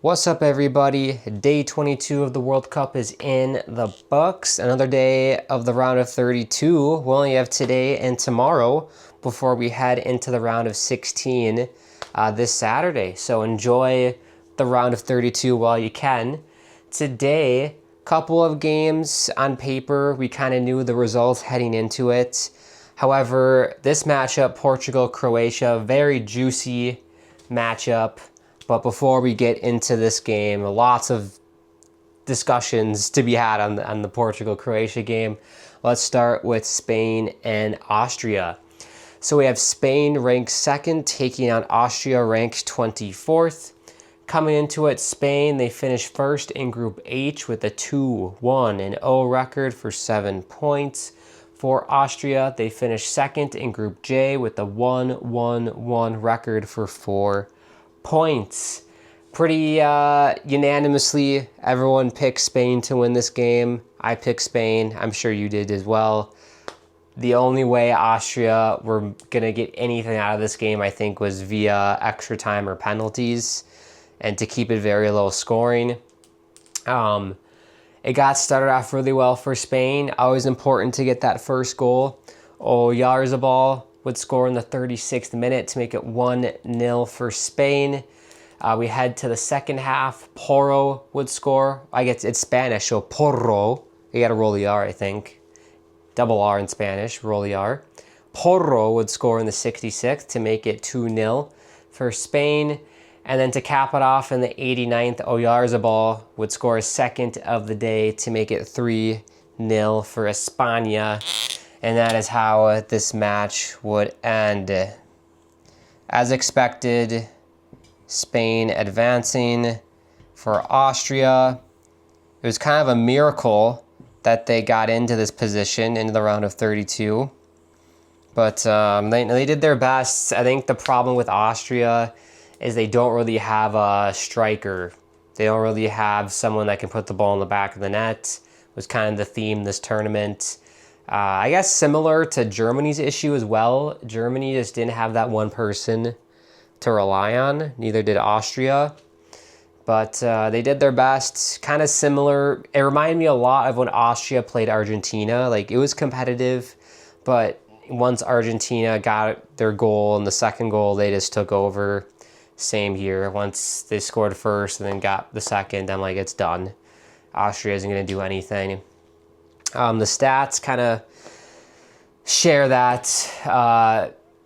What's up, everybody? Day 22 of the World Cup is in the books. Another day of the round of 32. We only have today and tomorrow before we head into the round of 16 this Saturday. So enjoy the round of 32 while you can. Today, couple of games on paper. We kind of knew the results heading into it. However, this matchup, Portugal-Croatia, very juicy matchup. But before we get into this game, lots of discussions to be had on the Portugal-Croatia game. Let's start with Spain and Austria. So we have Spain ranked second, taking on Austria ranked 24th. Coming into it, Spain, they finished first in Group H with a 2-1-0 record for 7 points. For Austria, they finished second in Group J with a 1-1-1 record for 4 points. Pretty unanimously, everyone picked Spain to win this game. I picked Spain. I'm sure you did as well. The only way Austria were going to get anything out of this game, I think, was via extra time or penalties, and to keep it very low scoring. It got started off really well for Spain. Always important to get that first goal. Oyarzabal would score in the 36th minute to make it 1-0 for Spain. We head to the second half. Porro would score. I guess it's Spanish, so Porro. You got to roll the R, I think. Double R in Spanish, roll the R. Porro would score in the 66th to make it 2-0 for Spain. And then to cap it off in the 89th, Oyarzabal would score a second of the day to make it 3-0 for España. And that is how this match would end. As expected, Spain advancing. For Austria, it was kind of a miracle that they got into this position into the round of 32. But they did their best. I think the problem with Austria is they don't really have a striker. They don't really have someone that can put the ball in the back of the net. It was kind of the theme this tournament. I guess similar to Germany's issue as well. Germany just didn't have that one person to rely on. Neither did Austria. But they did their best. Kind of similar. It reminded me a lot of when Austria played Argentina. Like, it was competitive, but once Argentina got their goal and the second goal, they just took over. Same here. Once they scored first and then got the second, I'm like, it's done. Austria isn't going to do anything. The stats kind of share that,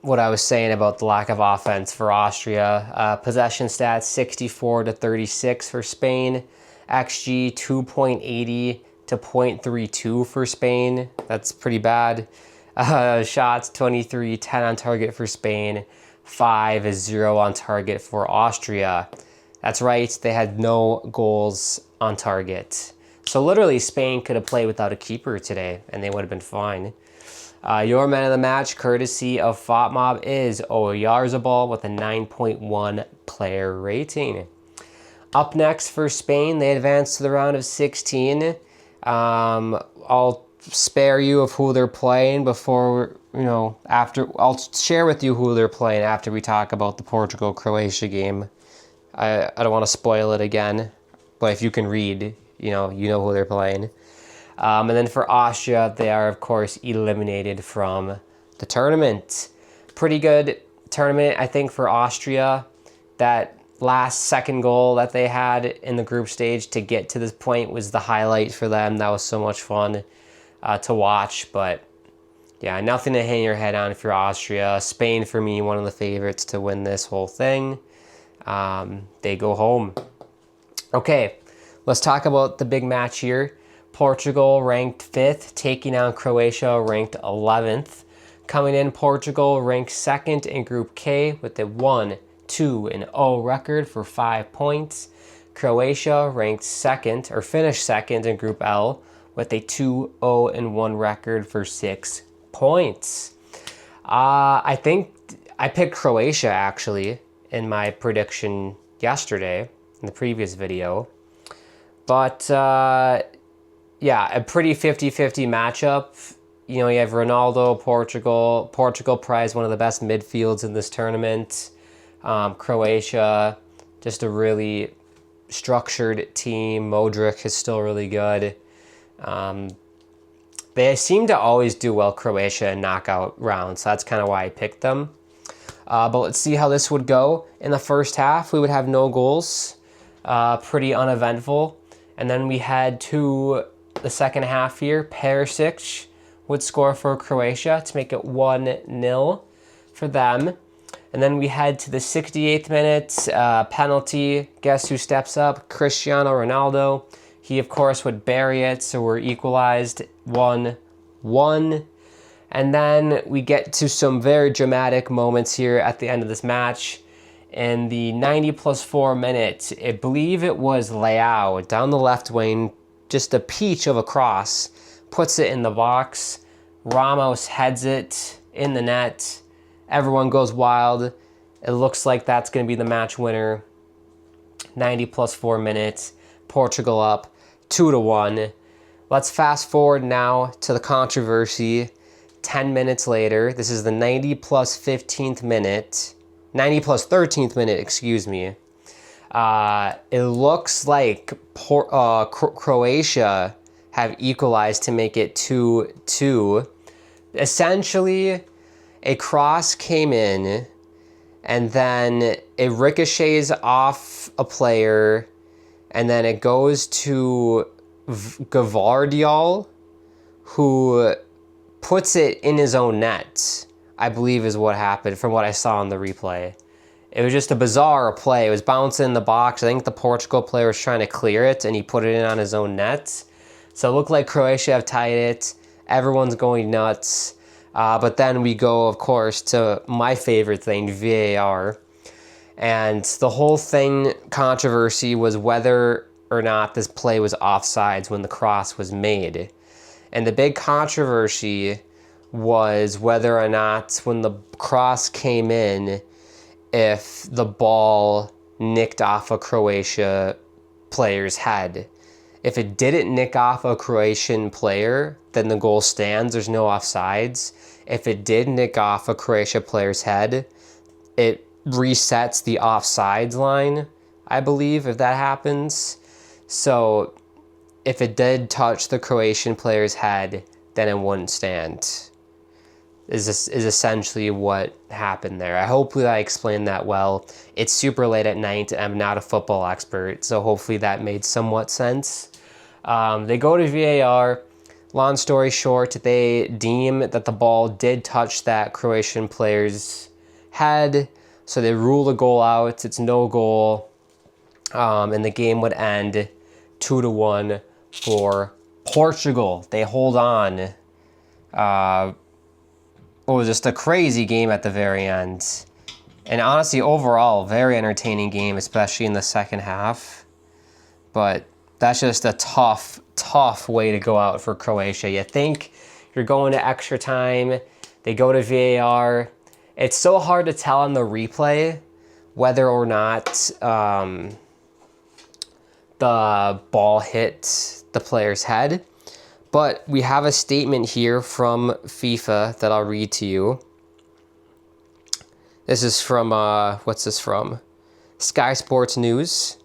what I was saying about the lack of offense for Austria. Possession stats, 64-36 for Spain. XG, 2.80 to 0.32 for Spain. That's pretty bad. Shots, 23, 10 on target for Spain. 5 is 0 on target for Austria. That's right, they had no goals on target. So literally, Spain could have played without a keeper today, and they would have been fine. Your man of the match, courtesy of FOTMob, is Oyarzabal with a 9.1 player rating. Up next for Spain, they advance to the round of 16. I'll spare you of who they're playing before, after. I'll share with you who they're playing after we talk about the Portugal-Croatia game. I don't want to spoil it again, but if you can read, you know who they're playing. And then for Austria, they are, of course, eliminated from the tournament. Pretty good tournament, I think, for Austria. That last second goal that they had in the group stage to get to this point was the highlight for them. That was so much fun to watch. But, yeah, nothing to hang your head on for Austria. Spain, for me, one of the favorites to win this whole thing. They go home. Okay, let's talk about the big match here. Portugal ranked 5th, taking on Croatia ranked 11th. Coming in, Portugal ranked 2nd in Group K with a 1-2-0 record for 5 points. Croatia ranked 2nd, or finished 2nd in Group L with a 2-0-1 record for 6 points. I think I picked Croatia, actually, in my prediction yesterday, in the previous video. But, yeah, a pretty 50-50 matchup. You have Ronaldo, Portugal. Portugal prize one of the best midfields in this tournament. Croatia, just a really structured team. Modric is still really good. They seem to always do well, Croatia, in knockout rounds, so that's kind of why I picked them. But let's see how this would go. In the first half, we would have no goals. Pretty uneventful. And then we head to the second half here. Perisic would score for Croatia to make it 1-0 for them. And then we head to the 68th minute, penalty. Guess who steps up? Cristiano Ronaldo. He, of course, would bury it, so we're equalized 1-1. And then we get to some very dramatic moments here at the end of this match. In the 90+4 minute, I believe it was Leao down the left wing, just a peach of a cross, puts it in the box. Ramos heads it in the net. Everyone goes wild. It looks like that's going to be the match winner. 90+4 minutes, Portugal up 2-1. Let's fast forward now to the controversy. 10 minutes later, this is the 90+15th minute. 90+13th minute, excuse me. It looks like Croatia have equalized to make it 2-2. Essentially, a cross came in, and then it ricochets off a player, and then it goes to Gvardiol, who puts it in his own net, I believe is what happened from what I saw on the replay. It was just a bizarre play. It was bouncing in the box. I think the Portugal player was trying to clear it, and he put it in on his own net. So it looked like Croatia have tied it. Everyone's going nuts. But then we go, of course, to my favorite thing, VAR. And the whole thing, controversy, was whether or not this play was offsides when the cross was made. And the big controversy was whether or not when the cross came in, if the ball nicked off a Croatia player's head. If it didn't nick off a Croatian player, then the goal stands. There's no offsides. If it did nick off a Croatia player's head, it resets the offsides line, I believe, if that happens. So if it did touch the Croatian player's head, then it wouldn't stand. Is essentially what happened there. Hopefully I explained that well. It's super late at night. I'm not a football expert, so hopefully that made somewhat sense. They go to VAR. Long story short, they deem that the ball did touch that Croatian player's head, so they rule the goal out. It's no goal, and the game would end 2-1 for Portugal. They hold on. It was just a crazy game at the very end. And honestly, overall, very entertaining game, especially in the second half. But that's just a tough way to go out for Croatia. You think you're going to extra time. They go to VAR. It's so hard to tell on the replay whether or not the ball hit the player's head. But we have a statement here from FIFA that I'll read to you. This is from, what's this from? Sky Sports News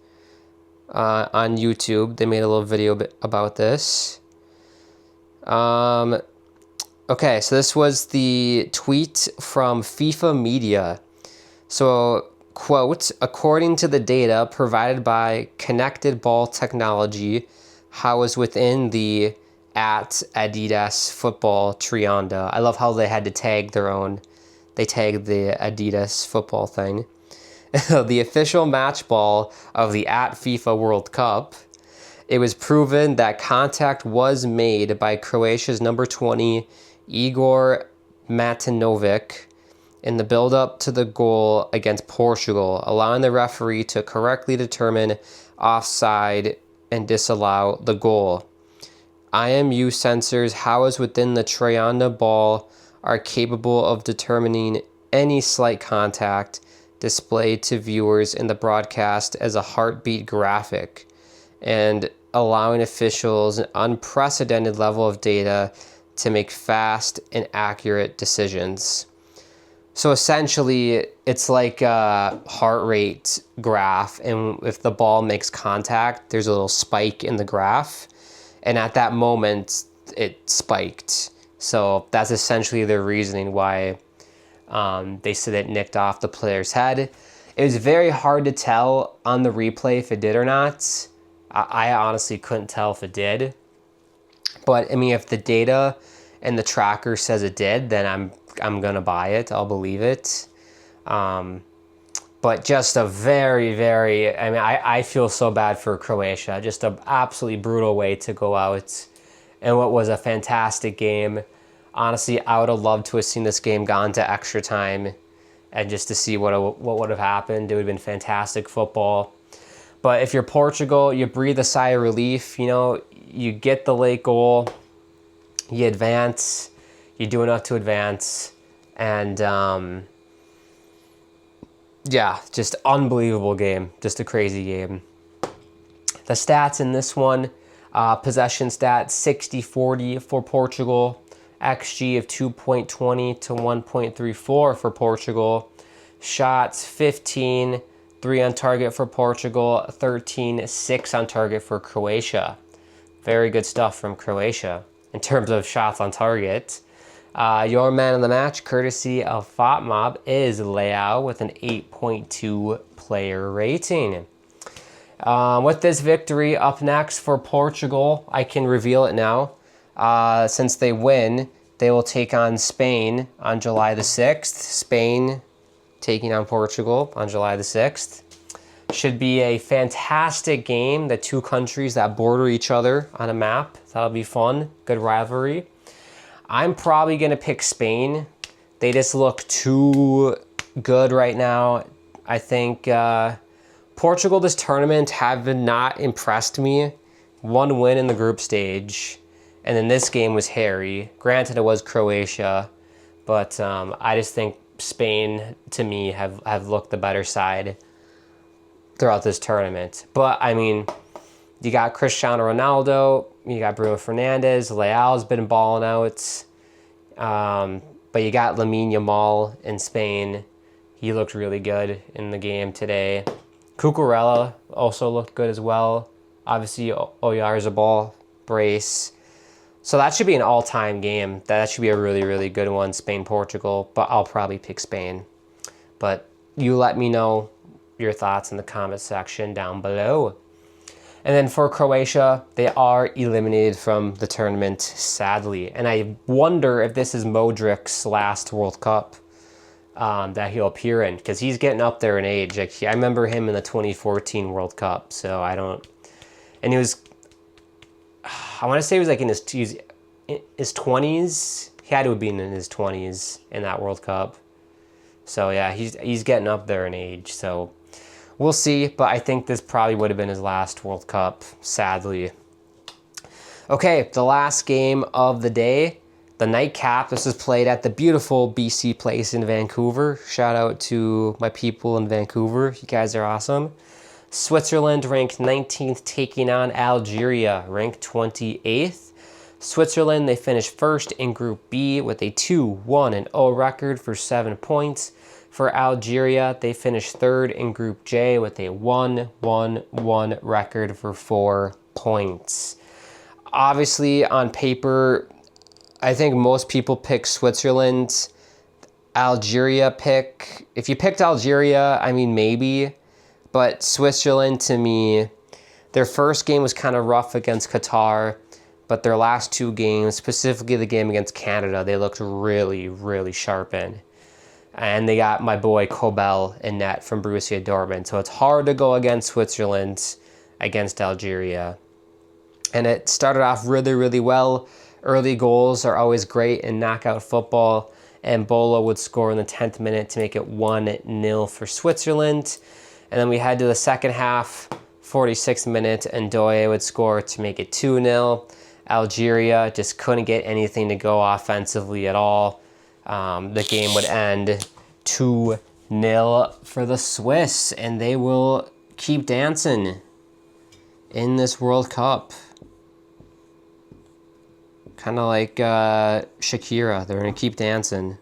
on YouTube. They made a little video about this. Okay, so this was the tweet from FIFA Media. So, quote, according to the data provided by Connected Ball Technology, housed within the at Adidas football Trianda. I love how they had to tag their own. They tagged the Adidas football thing. The official match ball of the at FIFA World Cup. It was proven that contact was made by Croatia's number 20, Igor Matinovic, in the build-up to the goal against Portugal, allowing the referee to correctly determine offside and disallow the goal. IMU sensors housed within the Trianda ball are capable of determining any slight contact displayed to viewers in the broadcast as a heartbeat graphic and allowing officials an unprecedented level of data to make fast and accurate decisions. So essentially, it's like a heart rate graph, and if the ball makes contact, there's a little spike in the graph, and at that moment, it spiked. So that's essentially their reasoning why they said it nicked off the player's head. It was very hard to tell on the replay if it did or not. I honestly couldn't tell if it did. But I mean, if the data and the tracker says it did, then I'm gonna buy it. I'll believe it. But just a very, very, I mean, I feel so bad for Croatia. Just an absolutely brutal way to go out in what was a fantastic game. Honestly, I would have loved to have seen this game gone to extra time and just to see what would have happened. It would have been fantastic football. But if you're Portugal, you breathe a sigh of relief. You know, you get the late goal, you advance, you do enough to advance, and yeah, just unbelievable game, just a crazy game. The stats in this one, possession stats 60-40 for Portugal, XG of 2.20 to 1.34 for Portugal, shots 15, 3 on target for Portugal, 13, 6 on target for Croatia. Very good stuff from Croatia in terms of shots on target. Your man of the match, courtesy of FOTMob, is Leao with an 8.2 player rating. With this victory, up next for Portugal, I can reveal it now. Since they win, they will take on Spain on July the 6th. Spain taking on Portugal on July the 6th. Should be a fantastic game. The two countries that border each other on a map. That'll be fun. Good rivalry. I'm probably going to pick Spain. They just look too good right now. I think Portugal this tournament have not impressed me. One win in the group stage. And then this game was hairy. Granted, it was Croatia. But I just think Spain, to me, have looked the better side throughout this tournament. But, I mean, you got Cristiano Ronaldo, you got Bruno Fernandes, Leao's been balling out. But you got Lamine Yamal in Spain. He looked really good in the game today. Cucurella also looked good as well. Obviously, Oyarzabal, brace. So that should be an all-time game. That should be a really, really good one, Spain-Portugal. But I'll probably pick Spain. But you let me know your thoughts in the comment section down below. And then for Croatia, they are eliminated from the tournament, sadly. And I wonder if this is Modric's last World Cup that he'll appear in, because he's getting up there in age. Like, I remember him in the 2014 World Cup, so I don't... And he was... I want to say he was like in his 20s. He had to have been in his 20s in that World Cup. So yeah, he's getting up there in age, so... We'll see, but I think this probably would have been his last World Cup, sadly. Okay, the last game of the day, the nightcap. This was played at the beautiful BC Place in Vancouver. Shout out to my people in Vancouver. You guys are awesome. Switzerland ranked 19th, taking on Algeria, ranked 28th. Switzerland, they finished first in Group B with a 2-1-0 record for 7 points. For Algeria, they finished third in Group J with a 1-1-1 record for 4 points. Obviously, on paper, I think most people pick Switzerland. Algeria pick... If you picked Algeria, I mean, maybe. But Switzerland, to me, their first game was kind of rough against Qatar. But their last 2 games, specifically the game against Canada, they looked really, really sharp in. And they got my boy Kobel in net from Borussia Dortmund. So it's hard to go against Switzerland, against Algeria. And it started off really, really well. Early goals are always great in knockout football. And Bolo would score in the 10th minute to make it 1-0 for Switzerland. And then we head to the second half, 46th minute, and Ndoye would score to make it 2-0. Algeria just couldn't get anything to go offensively at all. The game would end 2-0 for the Swiss, and they will keep dancing in this World Cup. Kind of like Shakira. They're going to keep dancing.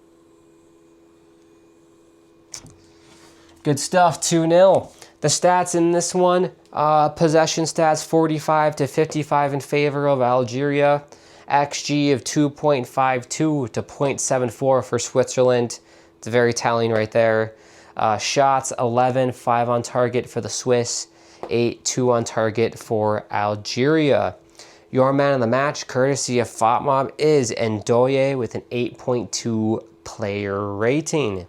Good stuff, 2-0. The stats in this one, possession stats 45 to 55 in favor of Algeria. XG of 2.52 to 0.74 for Switzerland. It's very telling right there. Shots 11, 5 on target for the Swiss, 8, 2 on target for Algeria. Your man of the match, courtesy of FOTMob, is Ndoye with an 8.2 player rating.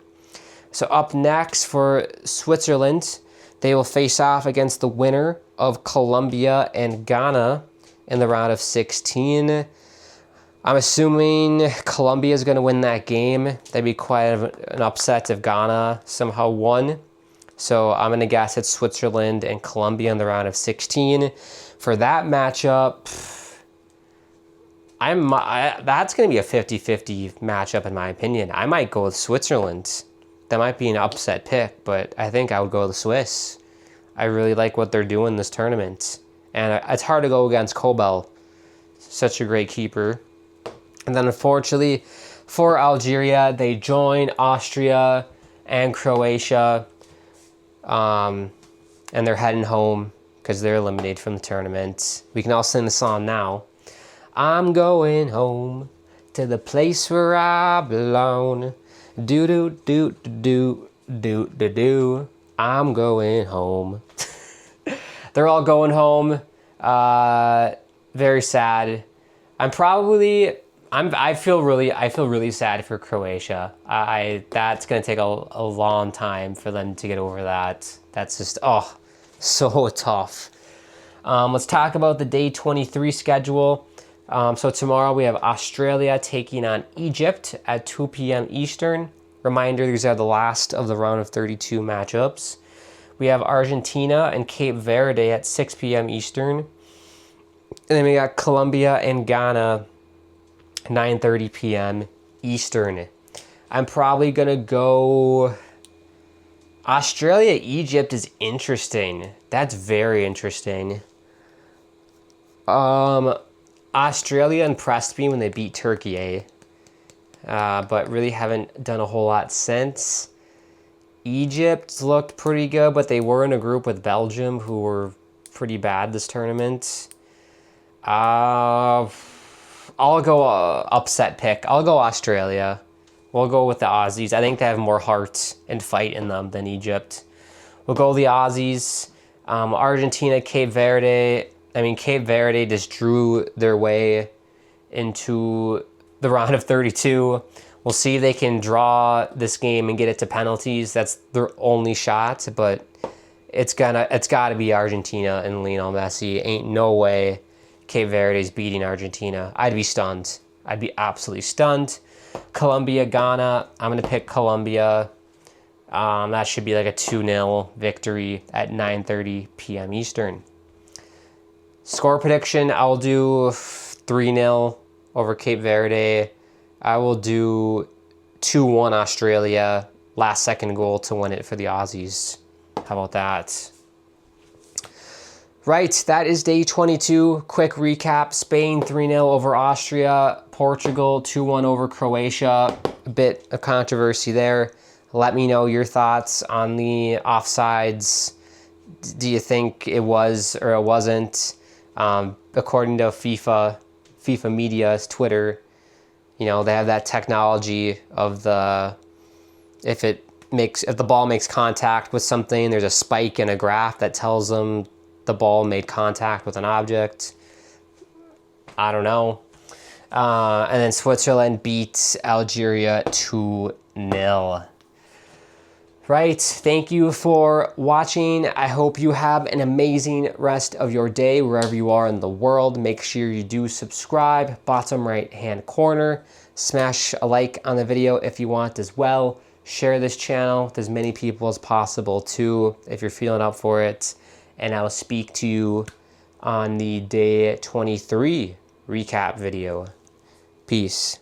So up next for Switzerland, they will face off against the winner of Colombia and Ghana in the round of 16. I'm assuming Colombia is going to win that game. That'd be quite an upset if Ghana somehow won. So I'm going to guess it's Switzerland and Colombia in the round of 16. For that matchup, that's going to be a 50-50 matchup in my opinion. I might go with Switzerland. That might be an upset pick, but I think I would go with the Swiss. I really like what they're doing this tournament. And it's hard to go against Kobel. Such a great keeper. And then unfortunately for Algeria, they join Austria and Croatia. And they're heading home because they're eliminated from the tournament. We can all sing the song now. I'm going home to the place where I belong. Do do do do do do do. I'm going home. They're all going home. Very sad. I feel really sad for Croatia. That's gonna take a long time for them to get over that. That's just so tough. Let's talk about the day 23 schedule. So tomorrow we have Australia taking on Egypt at 2 p.m. Eastern. Reminder, these are the last of the round of 32 matchups. We have Argentina and Cape Verde at 6 p.m. Eastern. And then we got Colombia and Ghana, 9:30 p.m. Eastern. I'm probably going to go... Australia-Egypt is interesting. That's very interesting. Australia impressed me when they beat Turkey, but really haven't done a whole lot since. Egypt looked pretty good, but they were in a group with Belgium, who were pretty bad this tournament. I'll go upset pick. I'll go Australia. We'll go with the Aussies. I think they have more heart and fight in them than Egypt. We'll go the Aussies. Argentina, Cape Verde. Cape Verde just drew their way into the round of 32. We'll see if they can draw this game and get it to penalties. That's their only shot, but it's got to be Argentina and Lionel Messi. Ain't no way Cape Verde's beating Argentina. I'd be stunned. I'd be absolutely stunned. Colombia, Ghana. I'm going to pick Colombia. That should be like a 2-0 victory at 9:30 p.m. Eastern. Score prediction, I'll do 3-0 over Cape Verde. I will do 2-1 Australia. Last second goal to win it for the Aussies. How about that? Right, that is day 22. Quick recap. Spain 3-0 over Austria. Portugal 2-1 over Croatia. A bit of controversy there. Let me know your thoughts on the offsides. Do you think it was or it wasn't? According to FIFA Media's Twitter, they have that technology of if the ball makes contact with something, there's a spike in a graph that tells them the ball made contact with an object. I don't know. And then Switzerland beat Algeria 2-0. Right, thank you for watching. I hope you have an amazing rest of your day wherever you are in the world. Make sure you do subscribe, bottom right hand corner. Smash a like on the video if you want as well. Share this channel with as many people as possible too, if you're feeling up for it. And I will speak to you on the day 23 recap video. Peace.